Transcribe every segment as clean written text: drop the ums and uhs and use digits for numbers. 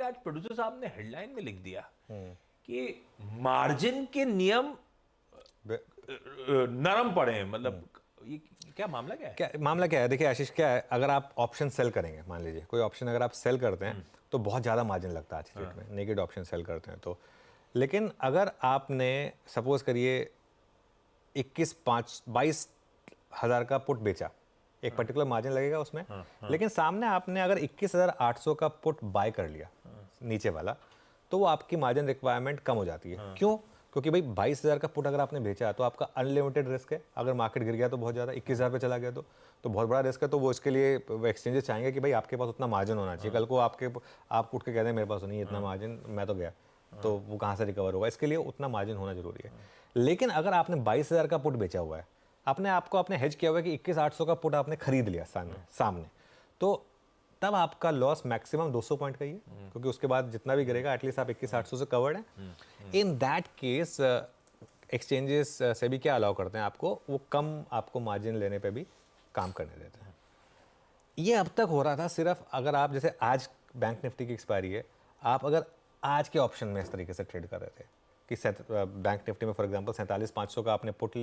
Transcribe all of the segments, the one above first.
आज प्रोड्यूसर साहब ने हेडलाइन में लिख दिया कि मार्जिन के नियम नरम पड़े हैं, मतलब ये क्या मामला क्या है? देखिए आशीष, क्या है, अगर आप ऑप्शन सेल करेंगे, मान लीजिए कोई ऑप्शन अगर आप सेल करते हैं तो बहुत ज़्यादा मार्जिन लगता है आज की डेट में, नेगेड ऑप्शन सेल करते हैं तो। लेकिन अगर आपने सपोज करिए 22,000 का पुट बेचा, एक पर्टिकुलर मार्जिन लगेगा उसमें, लेकिन सामने आपने अगर 21,800 का पुट बाय कर लिया नीचे वाला, तो वो आपकी मार्जिन रिक्वायरमेंट कम हो जाती है। क्यों? क्योंकि भाई 22,000 का पुट अगर आपने बेचा तो आपका अनलिमिटेड रिस्क है, अगर मार्केट गिर गया तो बहुत ज़्यादा 21,000 पे चला गया तो बहुत बड़ा रिस्क है। तो वो इसके लिए एक्सचेंजेस चाहेंगे कि भाई आपके पास उतना मार्जिन होना चाहिए। कल को आप उठ के कहते हैं मेरे पास नहीं इतना मार्जिन, मैं तो गया, तो वो कहाँ से रिकवर होगा? इसके लिए उतना मार्जिन होना जरूरी है। लेकिन अगर आपने 22,000 का पुट बेचा हुआ है, आपने हेज किया हुआ है कि 21,800 का पुट आपने खरीद लिया सामने, तो तब आपका लॉस मैक्सिमम 200 पॉइंट का ही है, क्योंकि उसके बाद जितना भी गिरेगा एटलीस्ट आप 21,800 से कवर्ड हैं। इन दैट केस एक्सचेंजेस से भी क्या अलाउ करते हैं आपको, वो कम आपको मार्जिन लेने पे भी काम करने देते हैं। ये अब तक हो रहा था सिर्फ अगर आप, जैसे आज बैंक निफ्टी की एक्सपायरी है, आप अगर आज के ऑप्शन में इस तरीके से ट्रेड कर रहे थे कि बैंक निफ्टी में फॉर एग्जांपल 47,500 का आपने पुट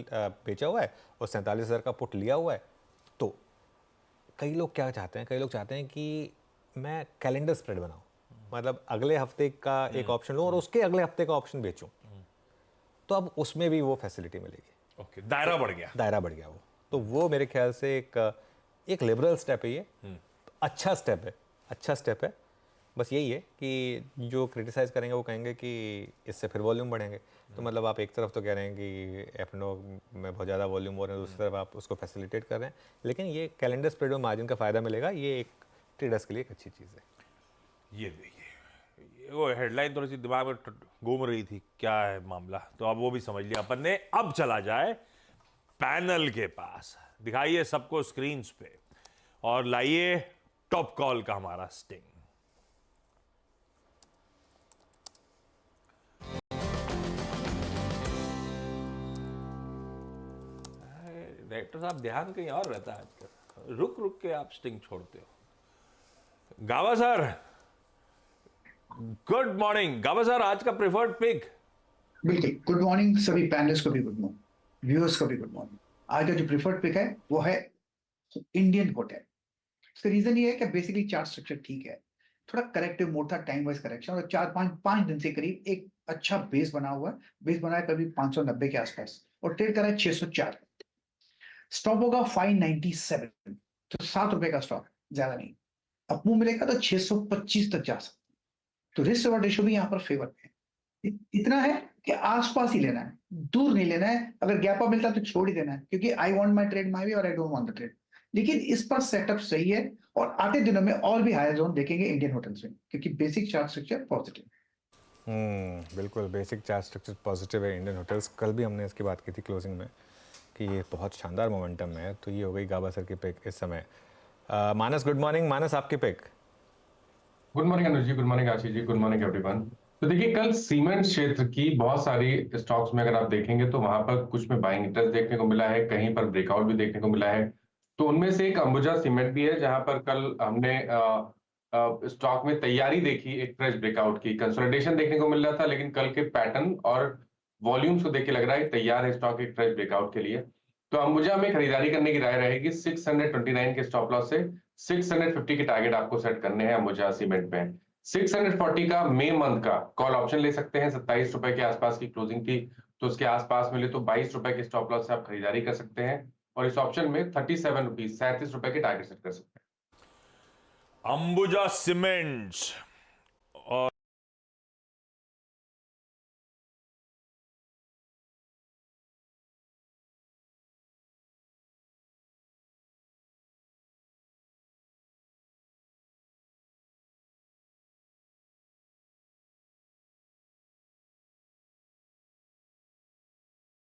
बेचा हुआ है और 47,000 का पुट लिया हुआ है, तो कई लोग क्या चाहते हैं, कई लोग चाहते हैं कि मैं कैलेंडर स्प्रेड बनाऊं, मतलब अगले हफ्ते का एक ऑप्शन लूं और उसके अगले हफ्ते का ऑप्शन बेचूं, तो अब उसमें भी वो फैसिलिटी मिलेगी। ओके, दायरा बढ़ गया वो। तो वो मेरे ख्याल से एक लिबरल स्टेप है ये, अच्छा स्टेप है। बस यही है कि जो क्रिटिसाइज करेंगे वो कहेंगे कि इससे फिर वॉल्यूम बढ़ेंगे। तो मतलब आप एक तरफ तो कह रहे हैं कि F&O में बहुत ज़्यादा वॉल्यूम हो रहे हैं, दूसरी तरफ आप उसको फैसिलिटेट कर रहे हैं, लेकिन ये कैलेंडर स्प्रेड में मार्जिन का फ़ायदा मिलेगा, ये एक ट्रेडर्स के लिए एक अच्छी चीज़ है। ये वो हेडलाइन थोड़ी सी दिमाग में घूम रही थी, क्या है मामला, तो अब वो भी समझ लिया अपन ने। अब चला जाए पैनल के पास, दिखाइए सबको स्क्रीन पे और लाइए टॉप कॉल का हमारा स्टिंग। डायरेक्टर साहब ध्यान कहीं और रहता है आजकल, रुक रुक के आप स्टिंग छोड़ते हो। गावा सर, गुड मॉर्निंग। गावा सर, आज का प्रेफर्ड पिक। बिल्कुल गुड मॉर्निंग, सभी पैनलिस्ट को भी गुड मॉर्निंग, व्यूअर्स को भी गुड मॉर्निंग। आज का जो प्रेफर्ड पिक है वो है इंडियन होटल। इसका रीजन ये है कि बेसिकली चार्ट स्ट्रक्चर ठीक है, थोड़ा करेक्टिव मोड था, टाइम वाइज करेक्शन, और 4-5 दिन से करीब एक अच्छा बेस बना हुआ है। बेस बना है करीब 590 के आसपास और ट्रेड करा है 604। स्टॉप होगा 597, तो ₹7 का स्टॉप, ज्यादा नहीं। अब मुंह मिलेगा तो 625 तक जा सकते, तो रिस्क रिवॉर्ड रेशियो भी यहाँ पर फेवर में है। इतना है कि आसपास ही लेना है, दूर नहीं लेना है। अगर गैप अप मिलता है तो छोड़ ही देना है, क्योंकि I want my trade my way और I don't want the trade. लेकिन इस पर सेटअप सही है और आते दिनों में और भी हायर जोन देखेंगे इंडियन होटल्स में, क्योंकि बेसिक चार्ट स्ट्रक्चर पॉजिटिव। बिल्कुल बेसिक चार्ट स्ट्रक्चर पॉजिटिव है इंडियन होटल्स। कल भी हमने इसकी बात की थी क्लोजिंग में कि ये बहुत शानदार मोमेंटम में है। तो ये हो गई गाबा सर की पिक इस समय। मानस, गुड मॉर्निंग। मानस, आपकी pick. Good morning Anuj ji, good morning Ashish ji, good morning everyone. तो देखिए, कल सीमेंट क्षेत्र की बहुत सारी स्टॉक्स में अगर आप देखेंगे तो वहां पर कुछ में बाइंग इंटरेस्ट देखने को मिला है, कहीं पर ब्रेकआउट भी देखने को मिला है। तो उनमें से एक अंबुजा सीमेंट भी है, जहां पर कल हमने स्टॉक में तैयारी देखी एक फ्रेश ब्रेकआउट की, कंसोलिडेशन देखने को मिल रहा था, लेकिन कल के पैटर्न और वॉल्यूम्स को देख के लग रहा है तैयार है स्टॉक एक फ्रेश ब्रेकआउट के लिए। तो अंबुजा में खरीदारी करने की राय रहेगी 629 के स्टॉप लॉस से 650 के टारगेट आपको सेट करने हैं अंबुजा सीमेंट में। 640 का मई मंथ का कॉल ऑप्शन ले सकते हैं, ₹27 के आसपास की क्लोजिंग थी, तो उसके आसपास मिले तो ₹22 के स्टॉप लॉस से आप खरीदारी कर सकते हैं और इस ऑप्शन में ₹37 ₹37 के टारगेट सेट कर सकते हैं। अंबुजा सीमेंट्स